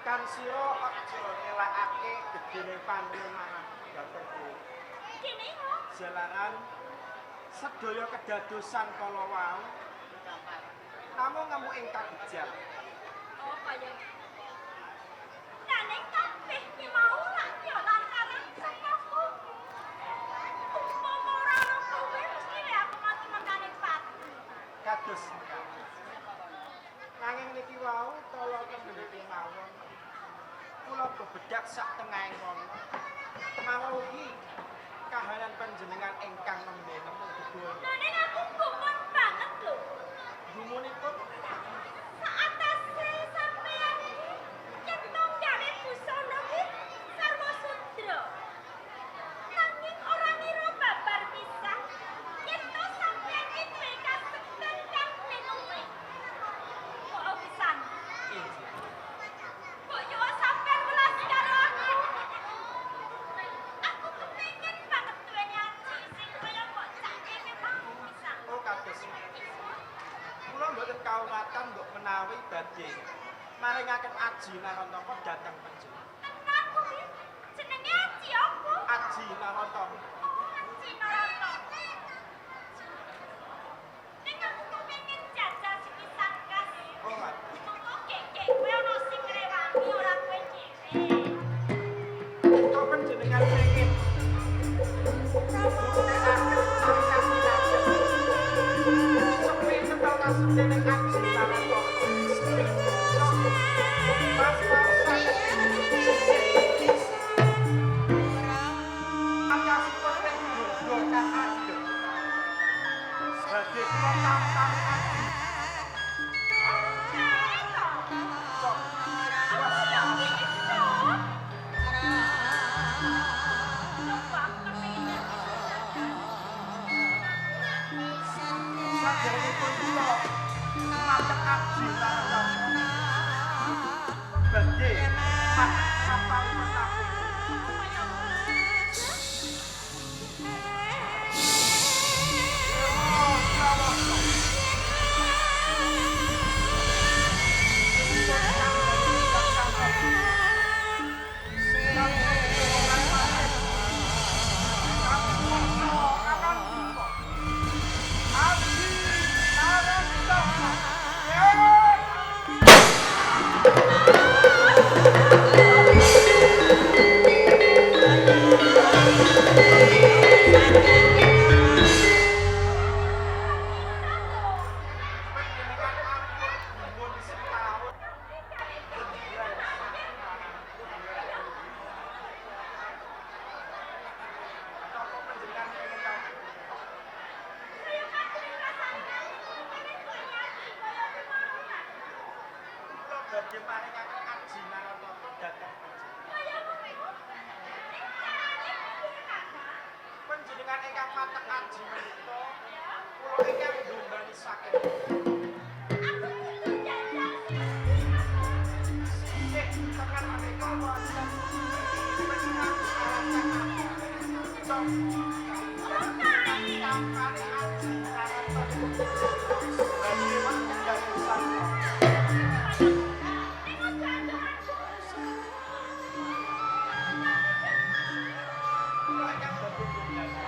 Kan sira aja ngelakake gedene panuwun marang dhatengku. Kene Jalaran sedaya kedadosan kala wau namung ngemu ing kabejat. oh kaya nah nek kabeh ki mau lak yo lantaran sakaku. Umpama ora ana kowe mesti aku mati mangkane pati. Kados nanging niki wau kala kendhene mawon kula bebedak sak tengahing mono mamugi kahanan panjenengan ingkang nembe nemu gedhe. Nah nek aku gumun banget lho. Gumunipun Saatase sampeyan iki nyetong gawe busana ki sarwa sudra. Nanging ora ngira babar pisan yen to sampeyan iki duwe kasekten kang nenuwi. Kok pisan? Kok yo sampeyan welas karo aku. Aku kepengin banget duweni aji sing kaya kok cak kene mau pisan. oh kados kula mboten kawatan mbok menawi badhe maringaken aji narantaka dhateng panjenengan. Tenan kuwi jenenge aji apa? Aji narantaka Aji Narata. Ning aku kepengin jajal sepisan kas. oh waduh. Monggo kek kowe ana sing ngrewangi ora kowe dhewe. Kok panjenengan pengen panjenengan ingkang mateng aji menika kula ingkang ndumbani saking Aku kudu jajan sisih tekan menika wonten pengingat alat kangkane aji karanten badhe wonten dadosan kula ingkang badhe ndumbani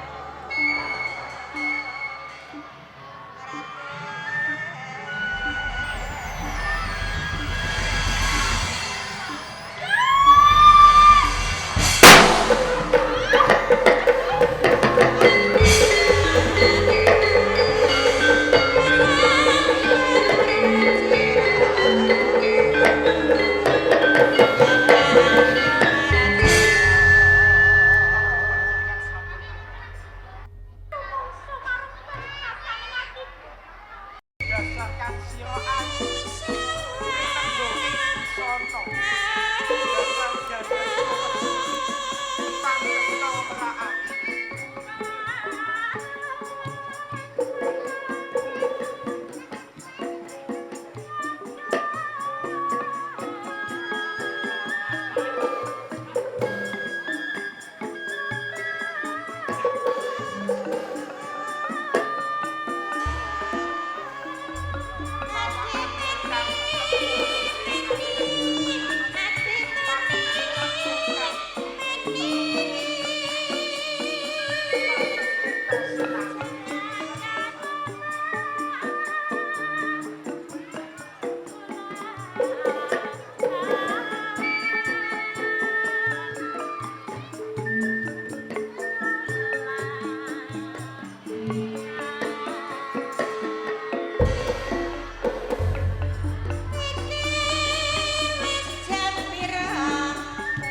berdasarkan siraan tenggone sono dasar gadah pantesta meraati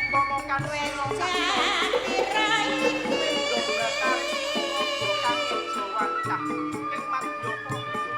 umpamakan sira Wendo Batari uga kang ijo wancah ing Madya Praja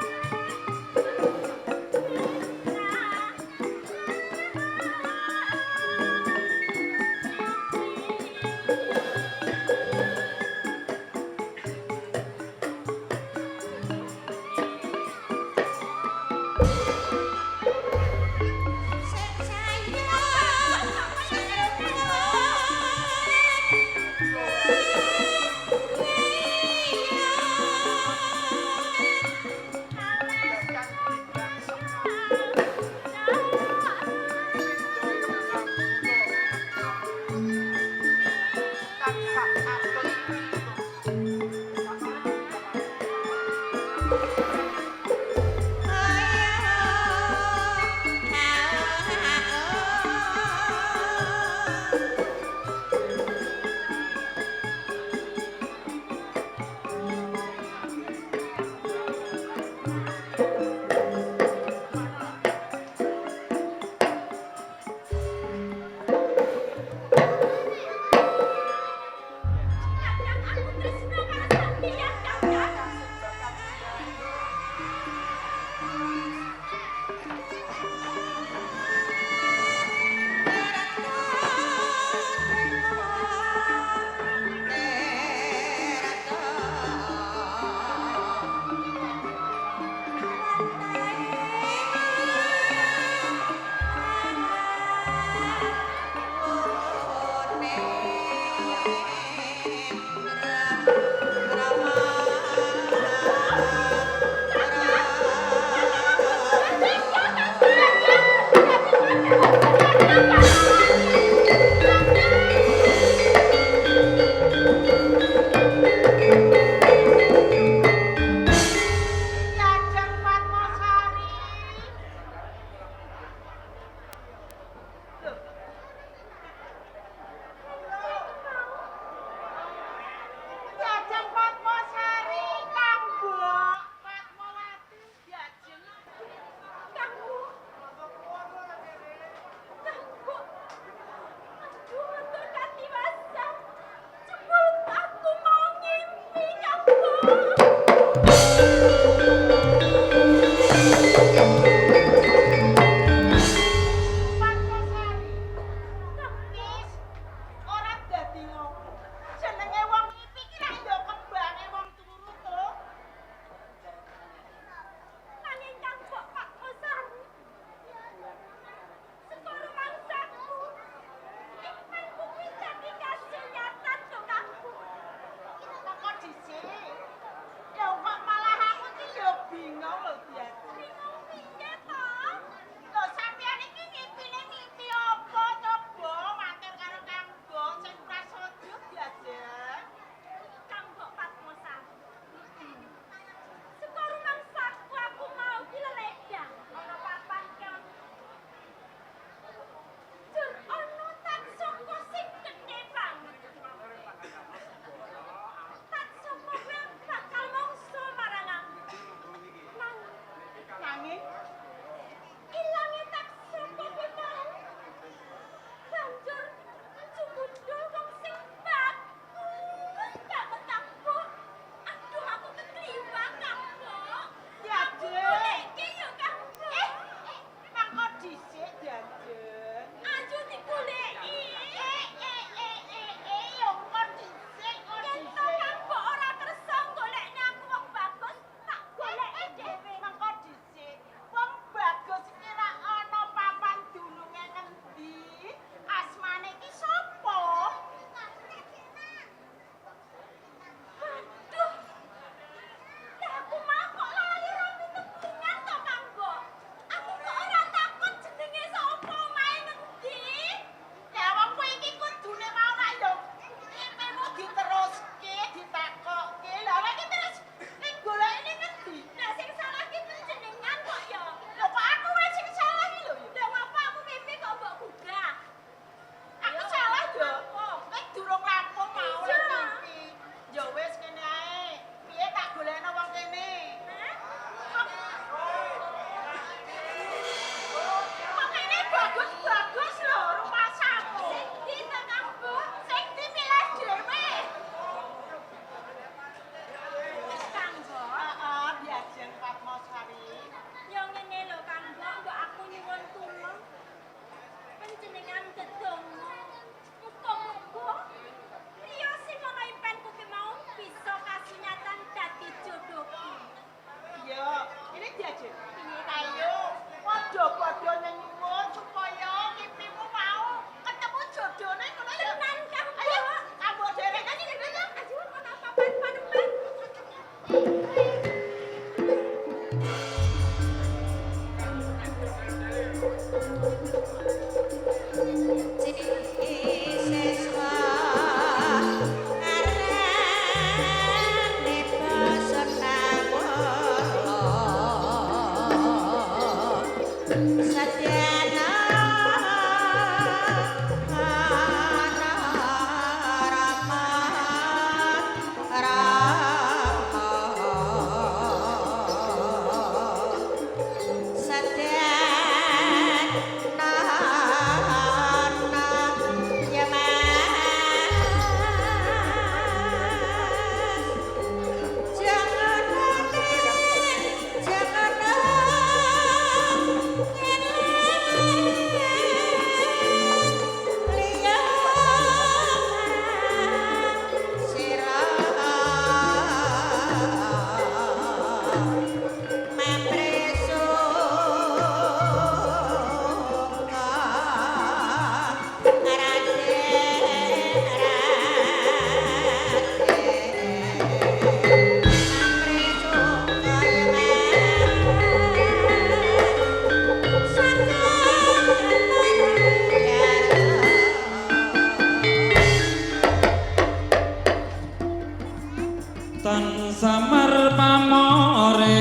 samar pamore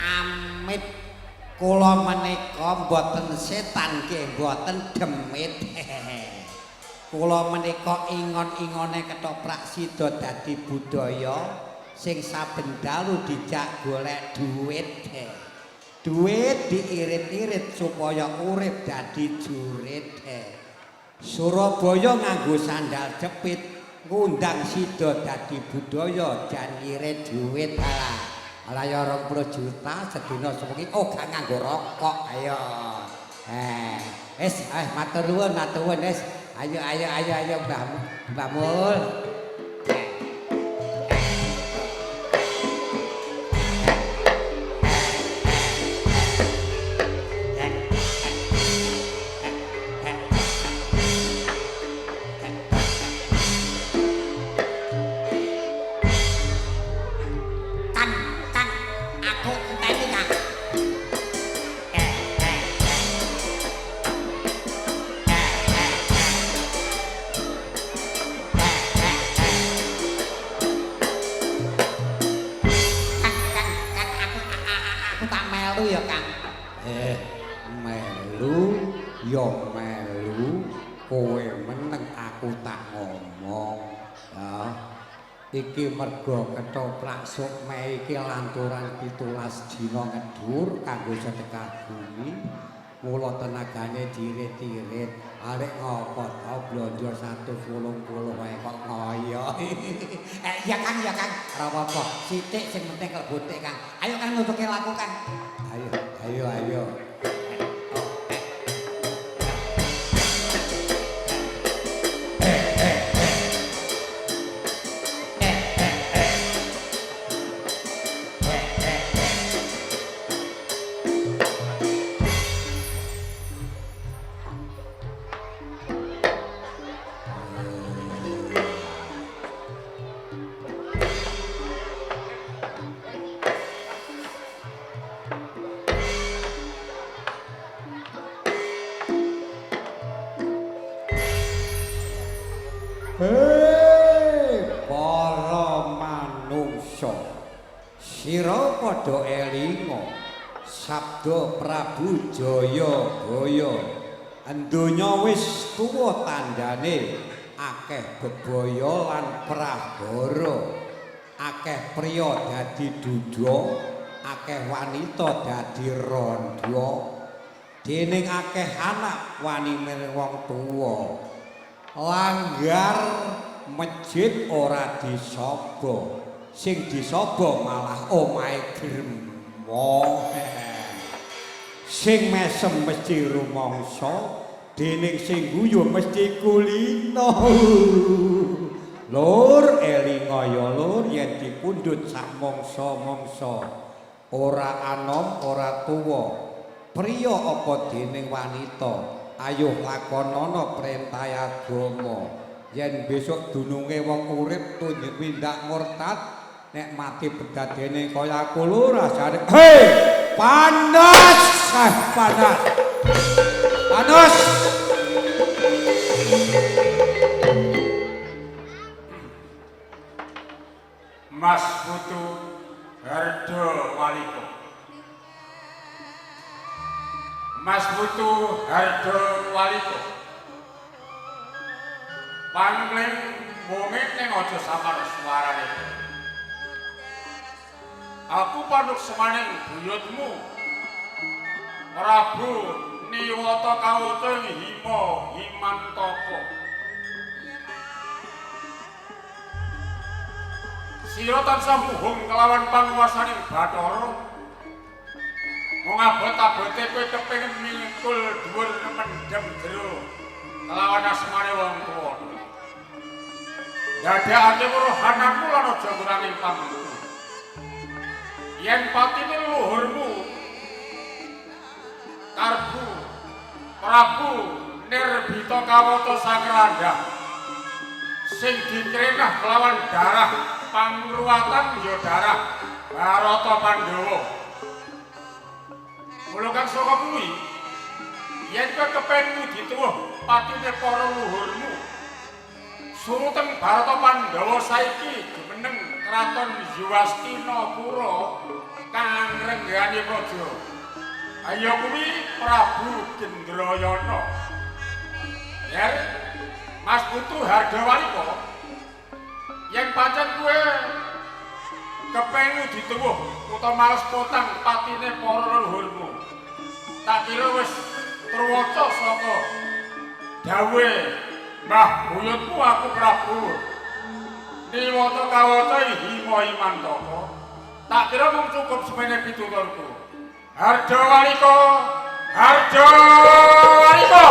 amit kula menika mboten setan nggih mboten demit kula menika ingon-ingone ketoprak sida dadi budaya sing saben dalu dijak golek duit duit diirit-irit supaya urip dadi jurit Surabaya nganggo sandal jepit ngundang sida dadi budaya jan irit duit ala ya 20 juta sedina sewengi gak nganggo rokok ayo matur nuwun wis ayo Mbah Mul aku tak ngomong. Ya. Iki mergo ketoprak sok Mei iki lanturan 17 dina ngedur kanggo sedekah bumi. Mula tenagane dirit-irit. Arek ngopo to blonjo 180 wae kok ngoyo. Ya Kang, ya Kang. Ora apa-apa. Sithik sing penting klebutik Kang. Ayo Kang nutuke laku Kang. Ayo. Para manungsa sira padha elinga sabda Prabu Jayabaya donya wis tuwa tandane akeh bebaya lan prahara akeh priya dadi duda akeh wanita dadi randha dening akeh anak wani mireng wong tuwa langgar masjid ora disaba sing disaba malah omahe gremong sing mesem mesti rumangsa dening sing guyu mesti kulino lur elinga ya lur yen dipundhut sak mangsa-mangsa ora anom ora tuwa priya apa dening wanita ayo lakonana perintah agama yen besok dununge wong urip tunjuk windak murtad nek mati bedadene kaya aku lho rasane hei panas panas Mas Putu Hardo Waliko Mas Putu Hardo Waliko pangling wonge ning aja samar suarane aku panuk semaning buyutmu Prabu Niwata Kawuta Himantaka sira tansah muhung kelawan panguwasaning Bathara mung abot-abote kowe kepengin mingkul dhuwur mendem jero kelawan asmane wong tuwa dadekake weruhananmu lan aja kurangi pamungku yen patine luhurmu Karbu Prabu Nirbita Kawata Sakranda sing dikrenah kelawan darah pangruwatan ya darah Barata Pandhawa mula kang saka kuwi yen kowe kepengin dituwuh patine para luhurmu suruten Barata Pandhawa saiki jumeneng kraton Yuwastinapura kang renggane praja ayo kuwi Prabu Gendrayana yer Mas Putu Hardo Waliko yen pancen kowe kepengin dituwuh utawa males potang patine para leluhurmu tak kira wis truwaca saka dawuhe Mbah buyutmu aku Prabu Niwata Kawata Himantaka tak kira mung cukup semene pituturku Hardo Waliko Hardo Waliko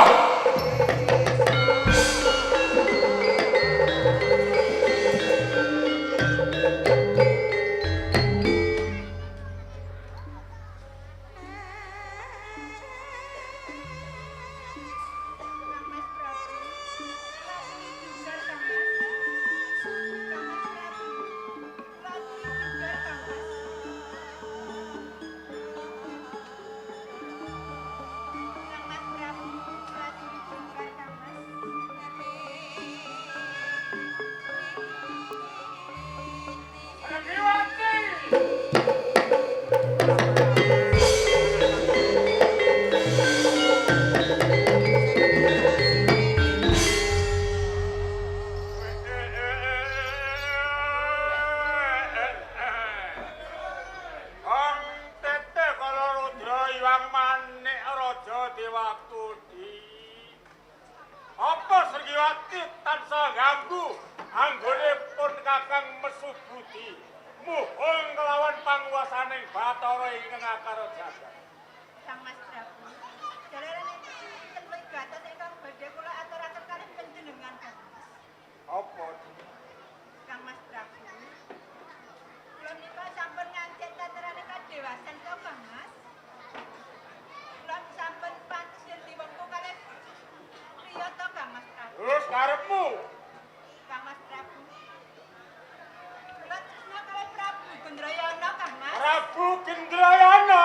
Mas Prabu mesu budi muhung kelawan panguwasaning Bathara ingkang akara jagat. Sang Mas Prabu. Jalaran ten wigatos ingkang badhe kula aturaken kalih panjenengan Kang Mas. Apa? Kang Mas Prabu. Kula menika sampun ngancet taterane kadewasan to Kang Mas. Kula sampun pantes yen diwengku kalih priya to Kang Mas Prabu. Terus karepmu? Kang Mas Prabu. Kula tresna kalih Prabu Gendrayana Kang Mas. Prabu Gendrayana.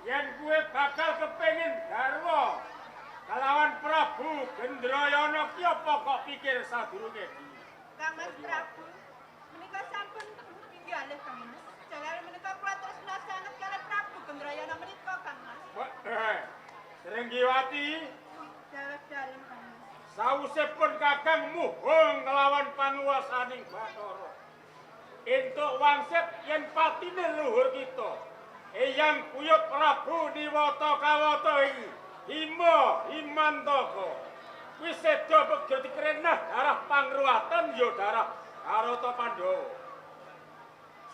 Yen kuwe bakal kepengin garwa kalawan Prabu Gendrayana ki apa kok pikir sadurunge iki? Kang Mas Prabu. Menika sampun pinggalih Kang Mas. Jalaran menika kula tresna sanget kalih Prabu Gendrayana menika Kang Mas. Srenggiwati Dalem Kang Mas. sawusipun Kakang muhung kelawan panguwasaning Bathara. Entuk wangsit yen patine luhur kita. Eyang Buyut Prabu Niwata Kawata iki Himantaka. Wis seda begya dikrenah darah pangruwatan ya darah Barata Pandhawa.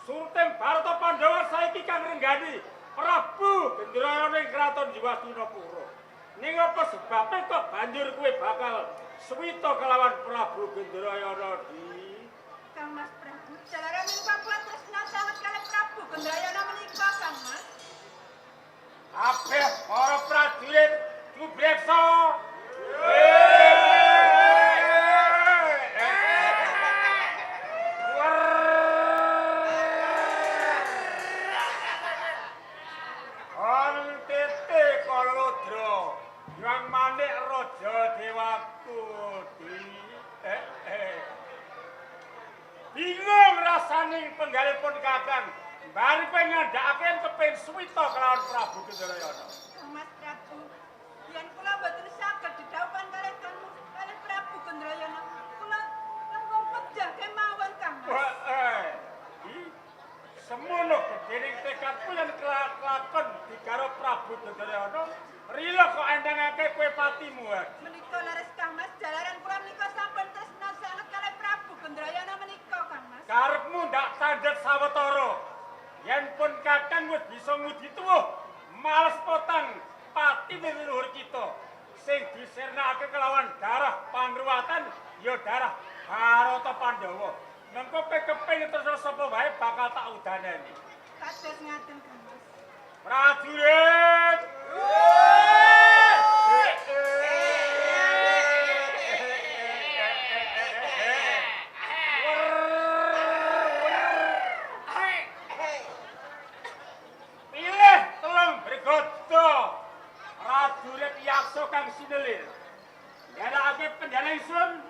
Sultan Barata Pandhawa saiki kang renggani Prabu Gendrayana ing kraton Jiwastinapura. Ning apa sebabe kok banjur kowe bakal suwita kelawan Prabu Gendrayana di Kang Mas Prabu, jalaran menika kula tresna sanget kalih Prabu Gendrayana menika Kang Mas. kabeh para prajurit kubreksa. Antete Kalodra yang manik raja Dewakudi. Bingung rasaning penggalipun Kakang. Bari penyandhakaken kepen suwita kelawan Prabu Gendrayana. Kang Mas Prabu, yen kula mboten saged didhawuhan kalih Prabu Gendrayana, kula langkung pejah kemawon Kang Mas. Semono gedhening tekadku yen kelakon digaro Prabu Gendrayana, rila kok endangake kowe patimu. Menika leres Kang Mas, jalaran kula menika sampun tresna sanget kalih Prabu Gendrayana menika Kang Mas. Karepmu ndak tandhet sawetara. Yen pun Kakang wis bisa ngudi tuwuh, males potang pati leluhur kita. Sing disirnakake kelawan darah pangruwatan ya darah Barata Pandhawa. Mengko kepengin terus sapa wae bakal tak udaneni. Kados ngaten Kang Mas. Prajurit! Pilih telung bergodo prajurit yaksa kang sinelir. Nyarakake pendana ingsun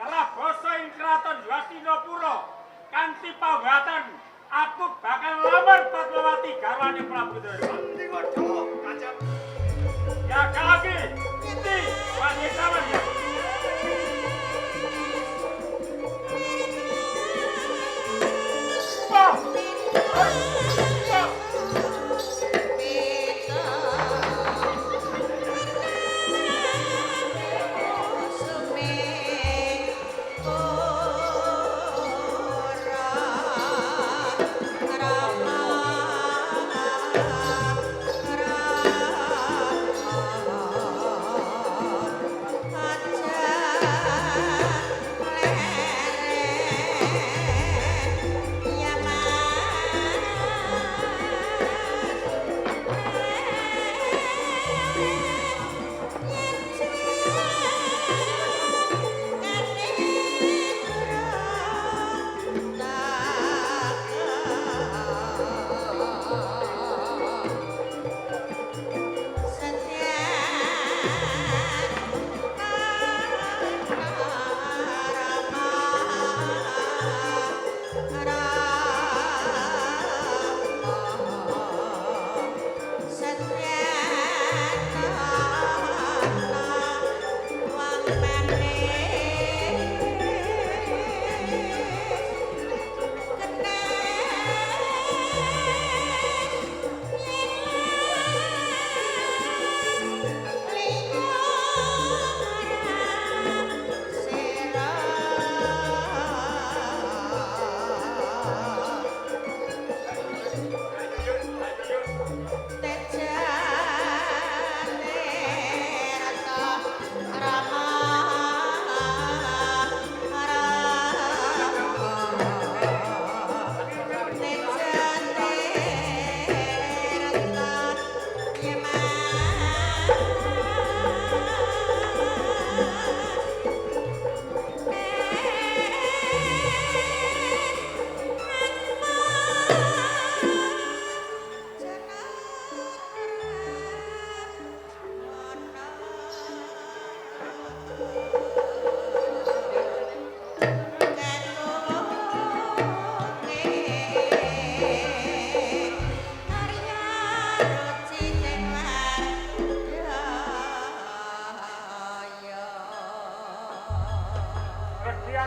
ngerah basa ing kraton Jiwastinapura kanthi pawatan aku bakal lamar Padmawati garwane Prabu Gendrayana. Endi waduh, kacap. Ya kaki, ini wajib kawan ya. Wah, Hati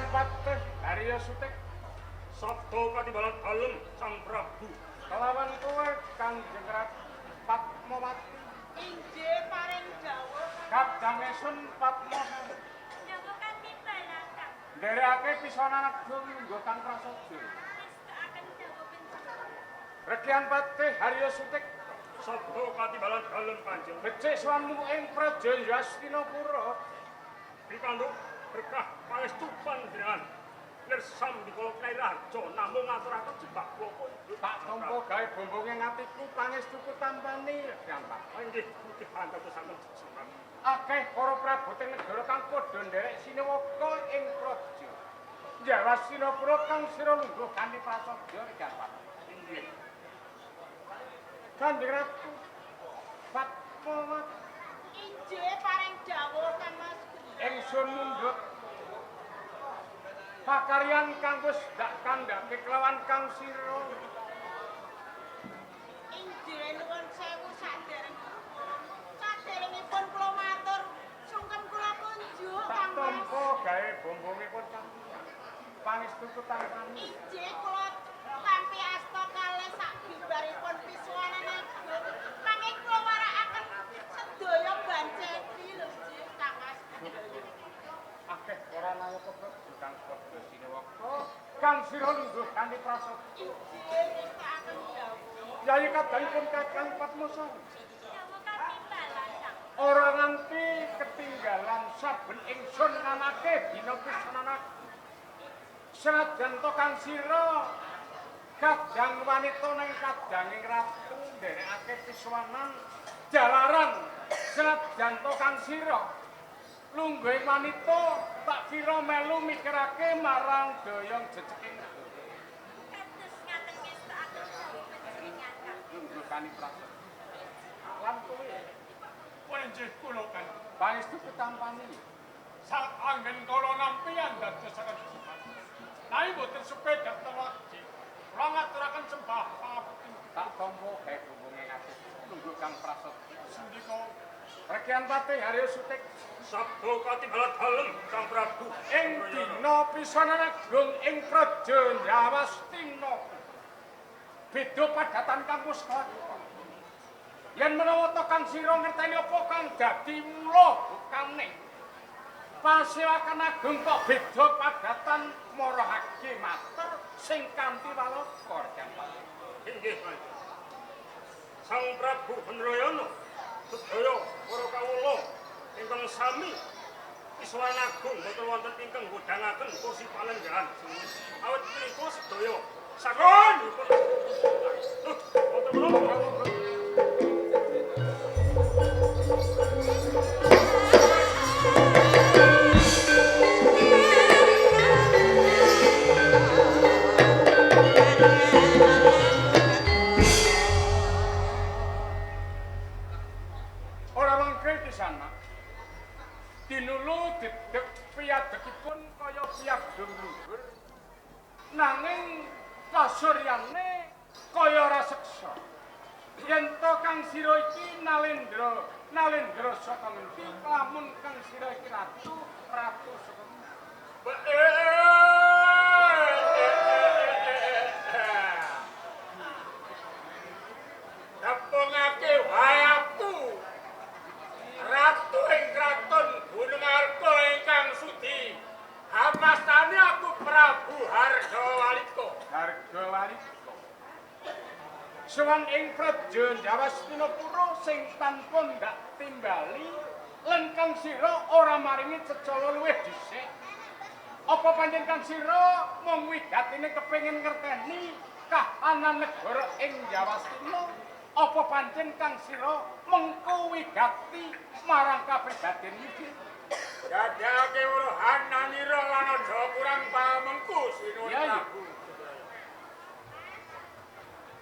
Rekan Patih Harya Sutik sabda katimbalan dalem Sang Prabu. kelawan kowe Kanjeng Ratu Padmawati Injih paring dawuh. Kadangipun Padmawati Napa katimbalan Kang? nderekake pisanan agung lungguh Kang Prasaja. Nistakaken dawuh pinten? Rekan Patih Harya Sutik Sabda katimbalan dalem Kanjeng. becik swanmu ing Praja Yastinapura Pikantuk berkah pangestu panjenengan. Lersam dikala kairaja namung ngaturaken jebak kula. tak tampa gawe bombonge ngatiku pangestuku tampani Rekan Patih. Inggih mugi pantatos sampun sesaman. Akeh para prabu teng negara kang padha nderek Sinewaka ing Praja Yastinapura kang sira lungguh kanthi prasaja Rekan Patih. Inggih. Kanjeng Ratu Padmawati Injih paring dawuh Kang Mas. ingsun mundhut pakaryan kang wis dak kandhake kelawan Kang Sira. Injih nuwun sewu saderengipun kula matur sungkem kula kunjuk Tak Kang Mas. tampa gawe bombongipun Kang pangestuku tampani. Injih kula tampi asta kalih sabibaripun pisuwanan agung. Mangke kula warakaken sedaya banceti lho nggih Kang Mas. Akeh ora nayaka kang padha Sinewaka kang sira lungguh kanthi prasaja. Injih nistakaken dawuh. Yayi kadangipun Kakang Padmasari Dawuh katimbalan Kang. ora nganti ketinggalan saben ingsun nganake dina pisanan agung. Senajan to Kang Sira kadang wanita ning kadanging ratu nderekake pisuwanan jalaran senajan to Kang Sira lungguhe wanita tak kira melu mikirake marang doyong jejeking Kados ngaten nistakaken dawuh panjenengan Kang. lungguh kani prasaja lan kowe Panjenengan kula kan pangestu ketampani sak anggen kala nampi andadosaken sesaman. Nanging boten sepeda telaki. Kula ngaturaken sembah pangabekti. tak tampa gawe hubunge ngatus lungguh Kang prasaja. Sendika Rekan Patih Harya Sutik sabda katimbalan dalem Sang Prabu. ing dina pisanan agung ing Praja Yastinapura beda padatan kampus kelakon yen menawa to Kang Sira ngerteni apa kang dadi mula bukane pasewakan agung kok beda padatan marahake mater sing kanthi walaka Rekan Patih. Inggih Kanjeng. Sang Prabu Hendrayana sedaya para kawula ingkang sami pisuwan agung boten wonten ingkang nggodhangaken kursi palenggahan. Awit menika sedaya sampun wonten menapa? Ora mangke di sana dinulu dedek piyadekipun kaya piyagem luhur nanging kasuryane kaya ora seksa yen to Kang Sira iki nalendra saka ngendi lamun Kang Sira iki ratu saka Napungake wayatu Ratu ing kraton Gunung Arga ingkang sudi. Hamastane aku Prabu Hargawalika. Hargawalika sowan ing Praja Yastinapura sing tanpa ndak timbali lan Kang Sira ora maringi cecala luwih dhisik. Apa pancen Kang Sira mung wigatine kepengin ngerteni kahanan negara ing Yawastina? Apa pancen Kang Sira mengko wigati marang kapribaden iki? Dadake weruhananira lan aja kurang pamengku sinuwun Iya, iya. Prabu.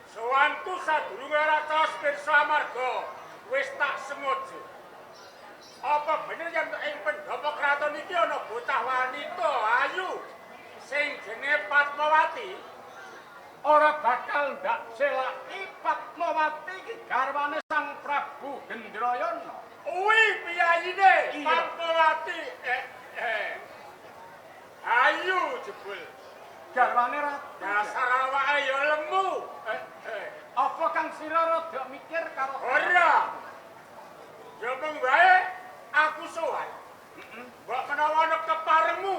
Sowanku sadurunge ratos pirsa marga wis tak sengaja. Apa bener yen ing pendopo kraton iki ana bocah wanita ayu sing jenenge Padmawati? Ora bakal ndak selaki Padmawati iki garwane Sang Prabu Hendrayana. Kuwi piyayine Iya. Padmawati. Ayu jebul. Garwane ratu. Dasar awake ya lemu. Apa Kang Sira rada mikir karo Ora. Ya mung wae aku sowan. Mbok menawa ana keparengmu.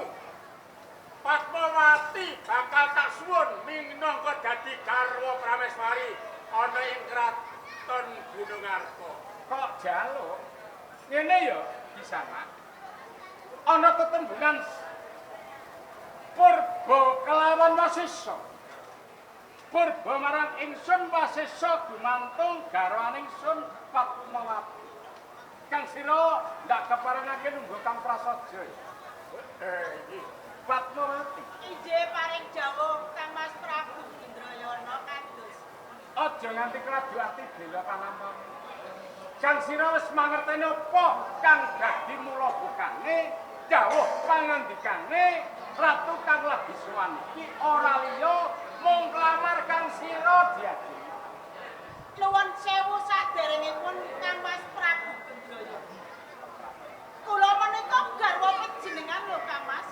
Padmawati bakal tak suwun minangka dadi garwa Prameswari ana ing kraton Gunung Arpa. kok jaluk. Ngene ya bisa Mak. Ana tetembungan Purba kelawan Wasesa. Purba marang ingsun Wasesa gumantung garwaning sun Padmawati. Kang Sira ndak keparengake lungguh Kang Prasaja. Iki Padmawati. Ije paring jawuh Kang Mas Prabu Indrayana kados. Aja nganti keladu ati bela panampamu. Kang Sira wis mangerteni apa kang dadi mula bukane dawuh pangandikane Ratu kang lagi sowan iki ora liya mung nglamar Kang Sira diadili. Nuwun sewu saderengipun Kang Mas Prabu Indrayana. Kula menika garwa panjenengan lho Kang Mas.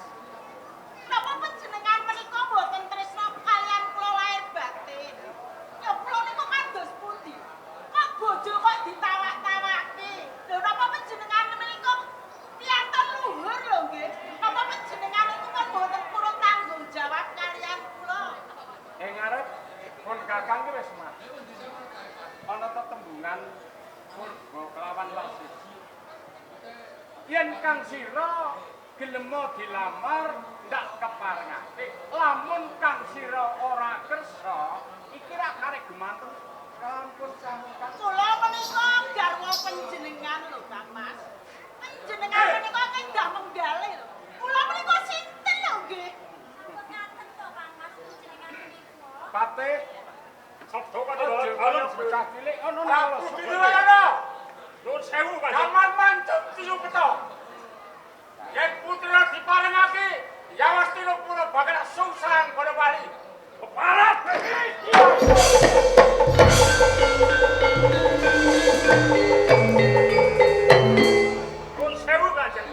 Napa panjenengan menika boten tresna kalian kula lair batin? Ya kula niku kados pundi? Kok bojo kok ditawak-tawake? Lho napa panjenengan menika piyanten luhur lho nggih? Napa panjenengan niku kok boten purun tanggung jawab kalian kula? Ing ngarep pun Kakang ki wis mati. Ana tetembungan Purba kelawan Wasesa. Yen Kang Sira gelem dilamar ndak keparengake. Lamun Kang Sira ora kersa, iki ra karek gumantung kampus sampeyan. Kula menika garwa panjenengan lho Kang Mas. Panjenengan menika kedah menggale lho. Kula menika sinten lho nggih? Ngaten to Kang Mas panjenengan menika. Pate Sabdo aja kaya kaya bocah cilik ana Prabu nang Dinayana. Nuwun sewu Kanjeng. Jaman mancung tiyu peta. Yen putra diparengake, ya mesti pura bakal susang pada wali. Keparat. Nuwun sewu Kanjeng.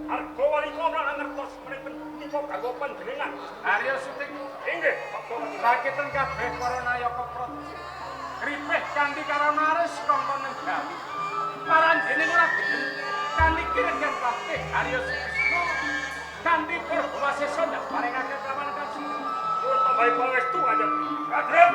Arga wali kula ngertos menika garwa panjenengan. Arya Suting Inggih, Sabdo sakiten kabeh para nayaka praja. Ripih kanthi karonaris kanggo nenggali. Paranjene ora gedhen kanthi kiregen patih Arya Sukresna kanthi Purba Wasesa ndak paringake prawan kasih. Nuwun tambahi pangestu Kanjeng. Kanjeng.